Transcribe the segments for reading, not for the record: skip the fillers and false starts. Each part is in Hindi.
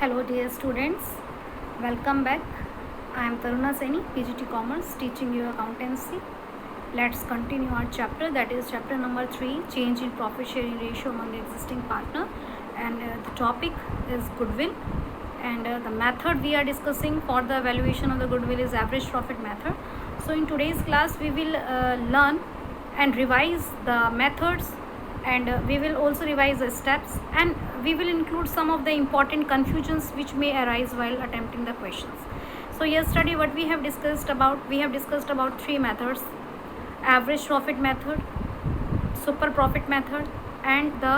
Hello dear students, welcome back. I am Taruna Saini, PGT Commerce, teaching you accountancy. Let's continue our chapter, that is chapter number 3, change in profit sharing ratio among the existing partner, and the topic is goodwill, and the method we are discussing for the evaluation of the goodwill is average profit method. So in today's class we will learn and revise the methods, and we will also revise the steps, and we will include some of the important confusions which may arise while attempting the questions. So yesterday what we have discussed about three methods: average profit method, super profit method, and the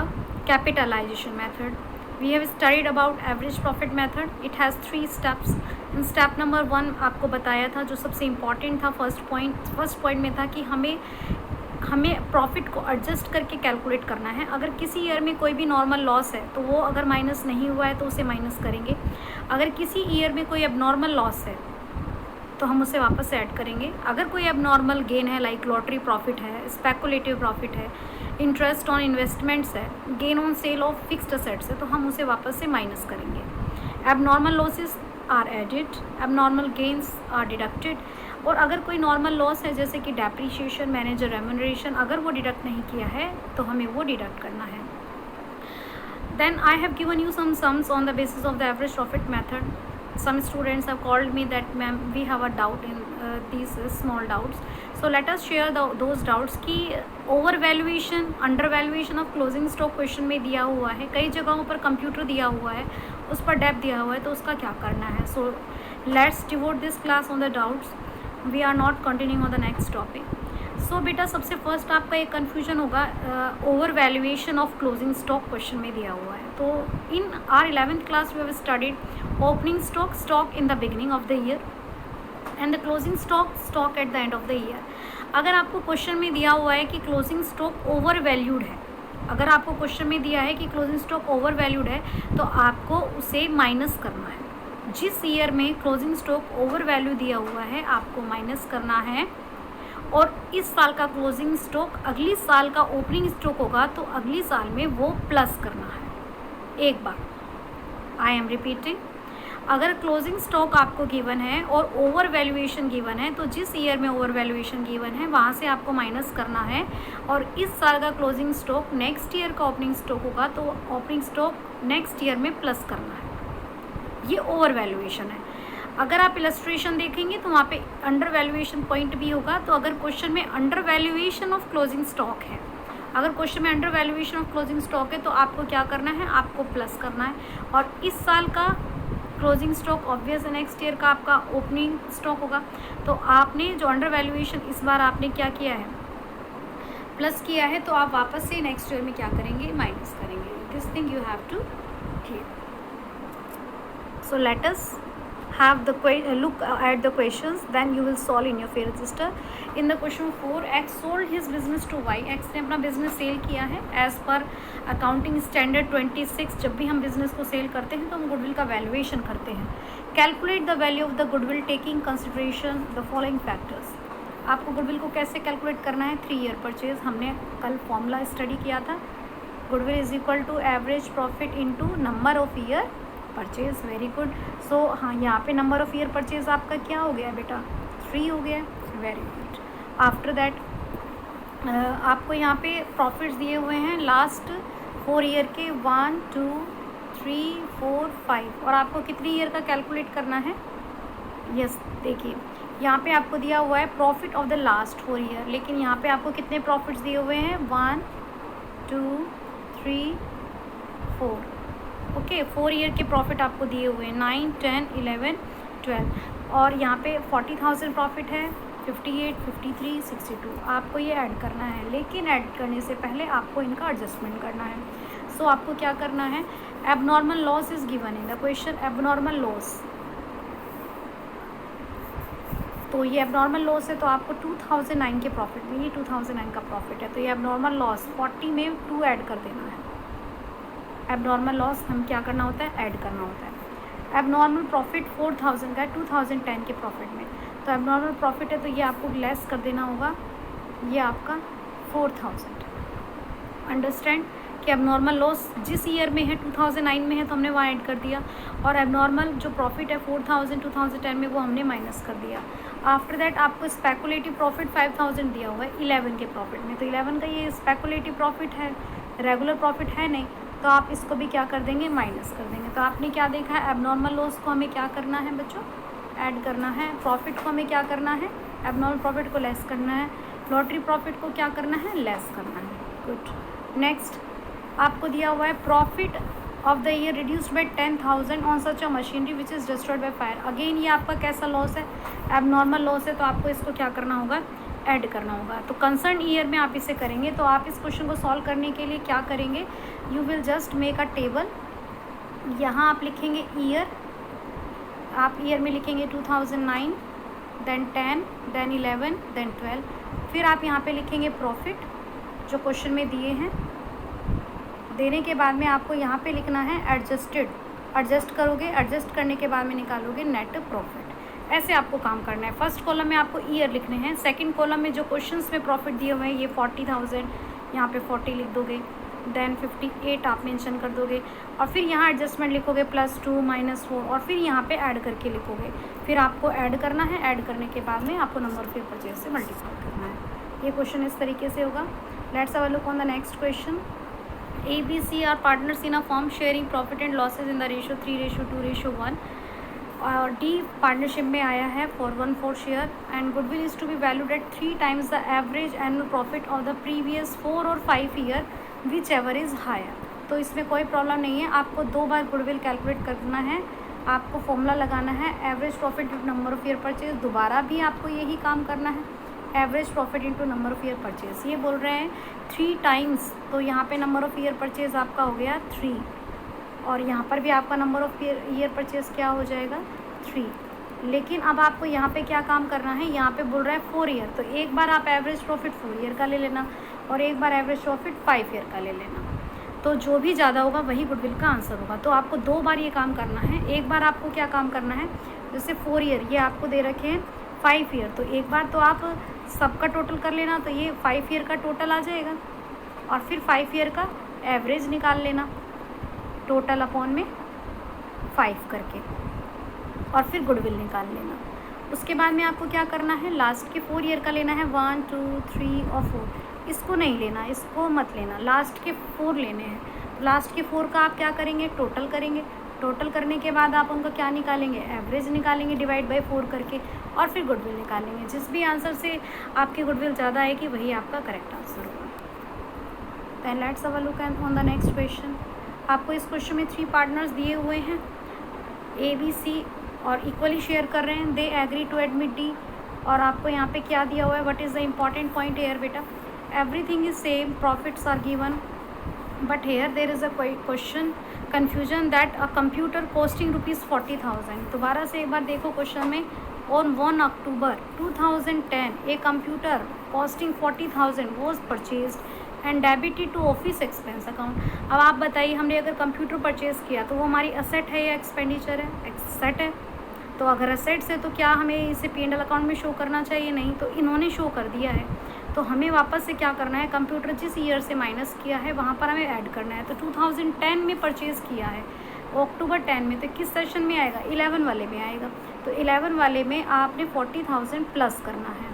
capitalization method. We have studied about average profit method. It has 3 steps. In step number 1 आपको बताया था, जो सबसे इम्पॉर्टेंट था, फर्स्ट पॉइंट में था कि हमें प्रॉफिट को एडजस्ट करके कैलकुलेट करना है. अगर किसी ईयर में कोई भी नॉर्मल लॉस है तो वो अगर माइनस नहीं हुआ है तो उसे माइनस करेंगे. अगर किसी ईयर में कोई एबनॉर्मल लॉस है तो हम उसे वापस ऐड करेंगे. अगर कोई एबनॉर्मल गेन है, लाइक लॉटरी प्रॉफिट है, स्पेकुलेटिव प्रॉफिट है, इंटरेस्ट ऑन इन्वेस्टमेंट्स है, gain on sale of fixed assets है, तो हम उसे वापस से माइनस करेंगे. Abnormal losses are added, abnormal gains are deducted. और अगर कोई नॉर्मल लॉस है जैसे कि डेप्रीशिएशन, मैनेजर रेम्यूनरेशन, अगर वो डिडक्ट नहीं किया है तो हमें वो डिडक्ट करना है. Then I have given you some sums on the basis of the average profit method. Some students have called me that ma'am we have a doubt in these small doubts. So let us share those doubts कि over valuation, under valuation of closing stock question में दिया हुआ है, कई जगहों पर कंप्यूटर दिया हुआ है, उस पर डेप्थ दिया हुआ है, तो उसका क्या करना है. So let's devote this class on the doubts. We are not continuing on the next topic. So बेटा सबसे फर्स्ट आपका एक कन्फ्यूजन होगा, over valuation of closing stock question में दिया हुआ है. तो in our 11th class we have studied opening stock in the beginning of the year and the closing stock at the end of the year. अगर आपको क्वेश्चन में दिया हुआ है कि क्लोजिंग स्टॉक ओवर वैल्यूड है, अगर आपको क्वेश्चन में दिया है कि क्लोजिंग स्टॉक ओवर वैल्यूड है, तो आपको उसे माइनस करना है. जिस ईयर में क्लोजिंग स्टॉक ओवर वैल्यू दिया हुआ है आपको माइनस करना है, और इस साल का क्लोजिंग स्टॉक अगली साल का ओपनिंग स्टॉक होगा तो अगली साल में वो प्लस करना है. एक बार आई एम रिपीटिंग, अगर क्लोजिंग स्टॉक आपको गिवन है और ओवर वैल्यूएशन गिवन है, तो जिस ईयर में ओवर वैल्यूएशन गिवन है वहाँ से आपको माइनस करना है, और इस साल का क्लोजिंग स्टॉक नेक्स्ट ईयर का ओपनिंग स्टॉक होगा तो ओपनिंग स्टॉक नेक्स्ट ईयर में प्लस करना है. ये ओवर वैल्यूएशन है. अगर आप इलस्ट्रेशन देखेंगे तो वहाँ पे अंडर वैल्यूएशन पॉइंट भी होगा. तो अगर क्वेश्चन में under valuation of closing stock है, अगर क्वेश्चन में under valuation of closing stock है तो आपको क्या करना है, आपको प्लस करना है. और इस साल का closing stock obvious next year का आपका ओपनिंग स्टॉक होगा, तो आपने जो अंडर वैल्यूएशन इस बार आपने क्या किया है, प्लस किया है, तो आप वापस से नेक्स्ट ईयर में क्या करेंगे, माइनस करेंगे. This thing you have to clear. So let us have the look at the questions, then you will solve in your fair register. In the question 4, X sold his business to Y. X ने अपना बिजनेस सेल किया है एज पर अकाउंटिंग स्टैंडर्ड 26. जब भी हम बिजनेस को सेल करते हैं तो हम गुडविल का वैल्यूएशन करते हैं. Calculate the value of the goodwill taking consideration the following factors. आपको गुडविल को कैसे कैलकुलेट करना है, 3 ईयर परचेज. हमने कल फॉर्मूला स्टडी किया था. Goodwill is equal to average profit into number of year purchase. Very good. So हाँ, यहाँ पे नंबर ऑफ ईयर परचेज आपका क्या हो गया बेटा, 3 हो गया. Very good. आफ्टर दैट आपको यहाँ पे प्रॉफिट्स दिए हुए हैं लास्ट 4 ईयर के, 1 2 3 4 5, और आपको कितनी ईयर का कैलकुलेट करना है. यस, देखिए यहाँ पे आपको दिया हुआ है profit of the last 4 year, लेकिन यहाँ पे आपको कितने प्रॉफिट्स दिए हुए हैं, 1 2 3 4. ओके, 4 ईयर के प्रॉफिट आपको दिए हुए हैं, 9 10 11 12, और यहाँ पे 40,000 प्रॉफिट है, 58 53 62. आपको ये ऐड करना है, लेकिन ऐड करने से पहले आपको इनका एडजस्टमेंट करना है. सो आपको क्या करना है, abnormal loss is given in the question. Abnormal loss, तो ये एबनॉर्मल लॉस है, तो आपको 2009 के प्रॉफिट में, ये 2009 का प्रॉफिट है, तो ये एबनॉर्मल लॉस 40 में 2 ऐड कर देना है. एबनॉर्मल लॉस हम क्या करना होता है, ऐड करना होता है. एबनॉर्मल प्रॉफिट 4000 का है 2010 के प्रॉफिट में, तो एबनॉर्मल प्रॉफिट है तो ये आपको लेस कर देना होगा, ये आपका 4000. अंडरस्टैंड. कि एबनॉर्मल लॉस जिस ईयर में है 2009 में है तो हमने वहाँ ऐड कर दिया, और एबनॉर्मल जो प्रॉफिट है 4000 2010 में वो हमने माइनस कर दिया। आफ्टर दैट आपको स्पेकुलेटिव प्रॉफिट 5000 दिया हुआ है 11 के प्रॉफिट में, तो 11 का ये स्पेकुलेटिव प्रॉफिट है, रेगुलर प्रॉफिट है नहीं, तो आप इसको भी क्या कर देंगे, माइनस कर देंगे। तो आपने क्या देखा है, एबनॉर्मल लॉस को हमें क्या करना है बच्चों, ऐड करना है, प्रॉफिट को हमें क्या करना है, एबनॉर्मल प्रॉफिट को लेस करना है, लॉटरी प्रॉफिट को क्या करना है, लेस करना है। गुड। नेक्स्ट आपको दिया हुआ है profit of the year reduced by 10,000 on such a machinery which is destroyed by fire. Again ये आपका कैसा लॉस है, एबनॉर्मल लॉस है, तो आपको इसको क्या करना होगा, ऐड करना होगा। तो कंसर्न ईयर में आप इसे करेंगे। तो आप इस क्वेश्चन को सॉल्व करने के लिए क्या करेंगे, you will just make a table. यहाँ आप लिखेंगे ईयर, आप ईयर में लिखेंगे 2009, देन 10, देन 11, देन 12। फिर आप यहाँ पे लिखेंगे प्रॉफिट जो क्वेश्चन में दिए हैं। देने के बाद में आपको यहाँ पे लिखना है एडजस्टेड, एडजस्ट करोगे, एडजस्ट करने के बाद में निकालोगे नेट प्रॉफिट। ऐसे आपको काम करना है। फर्स्ट कॉलम में आपको ईयर लिखने हैं, सेकंड कॉलम में जो क्वेश्चंस में प्रॉफिट दिए हुए हैं ये 40,000, यहाँ पे 40 लिख दोगे, देन 58 आप मेंशन कर दोगे, और फिर यहाँ एडजस्टमेंट लिखोगे +2 -4, और फिर यहाँ पे ऐड करके लिखोगे। फिर आपको ऐड करना है, ऐड करने के बाद में आपको नंबर ऑफ परचेज से मल्टीप्लाई करना है। ये क्वेश्चन इस तरीके से होगा। Let's have a look on the next question. A, B, C are partners in a firm sharing profit and losses in the ratio 3:2:1, और D पार्टनरशिप में आया है for 1/4 share, and goodwill is to be valued at 3 times the average annual profit of the previous 4 और 5 year whichever is higher. तो इसमें कोई प्रॉब्लम नहीं है, आपको 2 बार गुडविल कैलकुलेट करना है, आपको फॉर्मूला लगाना है average profit number of year purchase, दोबारा भी आपको यही काम करना है, average profit into number of year purchase. ये बोल रहे हैं 3 times, तो यहाँ पे नंबर ऑफ ईयर परचेज आपका हो गया 3, और यहाँ पर भी आपका नंबर ऑफ ईयर परचेज क्या हो जाएगा 3। लेकिन अब आपको यहाँ पे क्या काम करना है, यहाँ पे बोल रहा है 4 ईयर, तो एक बार आप एवरेज प्रॉफिट 4 ईयर का ले लेना और एक बार एवरेज प्रॉफिट 5 ईयर का ले लेना, तो जो भी ज़्यादा होगा वही गुडविल का आंसर होगा। तो आपको 2 बार ये काम करना है। एक बार आपको क्या काम करना है, जैसे 4 ईयर ये आपको दे रखे हैं 5 ईयर, तो एक बार तो आप सबका टोटल कर लेना, तो ये 5 ईयर का टोटल आ जाएगा, और फिर 5 ईयर का एवरेज निकाल लेना टोटल अपॉन में 5 करके, और फिर गुडविल निकाल लेना। उसके बाद में आपको क्या करना है, लास्ट के 4 ईयर का लेना है, 1, 2, 3 और 4। इसको नहीं लेना, इसको मत लेना, लास्ट के 4 लेने हैं। लास्ट के 4 का आप क्या करेंगे, टोटल करेंगे, टोटल करने के बाद आप उनका क्या निकालेंगे, एवरेज निकालेंगे डिवाइड बाय 4 करके, और फिर गुडविल निकालेंगे। जिस भी आंसर से आपकी गुडविल ज़्यादा आएगी वही आपका करेक्ट आंसर होगा। Then let's have a look on the next question. आपको इस क्वेश्चन में 3 पार्टनर्स दिए हुए हैं, A, B, C, और इक्वली शेयर कर रहे हैं, they agree to admit D, और आपको यहाँ पे क्या दिया हुआ है, what is the important point here बेटा, everything is same, profits are given, but here there is a question confusion that a computer costing ₹40,000। दोबारा से एक बार देखो क्वेश्चन में, on 1 October 2010 a computer costing 40,000 was purchased and debited to office expense account. अब आप बताइए, हमने अगर कंप्यूटर परचेज़ किया तो वो हमारी असेट है या एक्सपेंडिचर है, एसेट है। तो अगर असेट्स है तो क्या हमें इसे P&L अकाउंट में शो करना चाहिए, नहीं, तो इन्होंने शो कर दिया है, तो हमें वापस से क्या करना है, कंप्यूटर जिस ईयर से माइनस किया है वहाँ पर हमें ऐड करना है। तो 2010 में परचेज़ किया है, अक्टूबर 10 में, तो किस सेशन में आएगा, 11 वाले में आएगा। तो 11 वाले में आपने 40,000 प्लस करना है,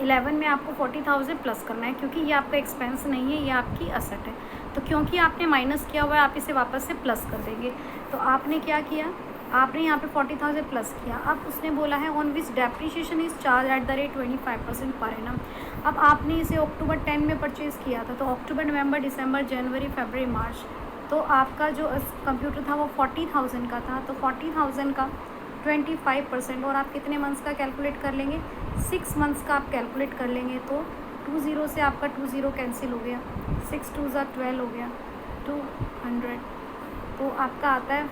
11 में आपको 40,000 प्लस करना है, क्योंकि ये आपका एक्सपेंस नहीं है, ये आपकी असेट है। तो क्योंकि आपने माइनस किया हुआ है आप इसे वापस से प्लस कर देंगे। तो आपने क्या किया, आपने यहाँ पे 40,000 प्लस किया। अब उसने बोला है on which depreciation is charge at the rate 25% per annum. अब आपने इसे अक्टूबर 10 में परचेज़ किया था, तो अक्टूबर, नवंबर, दिसंबर, जनवरी, फरवरी, मार्च, तो आपका जो कंप्यूटर था वो 40,000 का था, तो 40,000 का 25%, और आप कितने मंथ्स का कैलकुलेट कर लेंगे, 6 मंथ्स का आप कैलकुलेट कर लेंगे। तो 20 से आपका 20 कैंसिल हो गया, 6 2 12 हो गया, 200, तो आपका आता है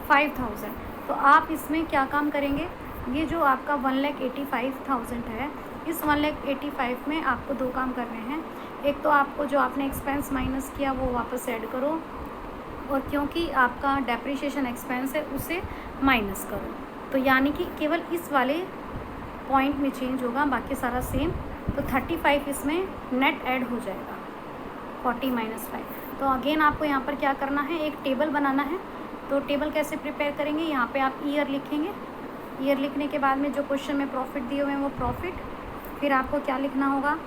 5,000। तो आप इसमें क्या काम करेंगे, ये जो आपका 1,85,000 है, इस 1,85,000 में आपको 2 काम करने हैं। एक तो आपको जो आपने एक्सपेंस माइनस किया वो वापस ऐड करो, और क्योंकि आपका डेप्रिशिएशन एक्सपेंस है उसे माइनस करो। तो यानी कि केवल इस वाले पॉइंट में चेंज होगा, बाकी सारा सेम। तो 35 इसमें नेट ऐड हो जाएगा, 40 - 5। तो अगेन आपको यहाँ पर क्या करना है, एक टेबल बनाना है। तो टेबल कैसे प्रिपेयर करेंगे, यहाँ पे आप ईयर लिखेंगे। ईयर लिखने के बाद में जो क्वेश्चन में प्रॉफिट दिए हुए हैं वो प्रॉफिट, फिर आपको क्या लिखना होगा,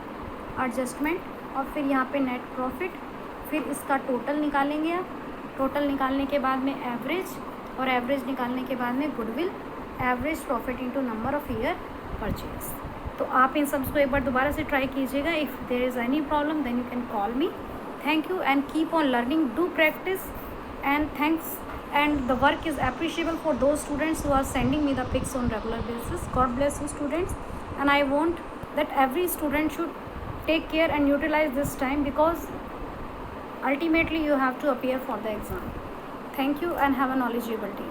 एडजस्टमेंट, और फिर यहाँ पे नेट प्रॉफिट, फिर इसका टोटल निकालेंगे आप। टोटल निकालने के बाद में एवरेज, और एवरेज निकालने के बाद में goodwill, average profit into number of year purchase. तो आप इन सब को एक बार दोबारा से ट्राई कीजिएगा। If there is any problem then you can call me. Thank you and keep on learning, do practice and thanks, and the work is appreciable for those students who are sending me the pics on regular basis. God bless you students, and I want that every student should take care and utilize this time, because ultimately you have to appear for the exam. Thank you and have a knowledgeable day.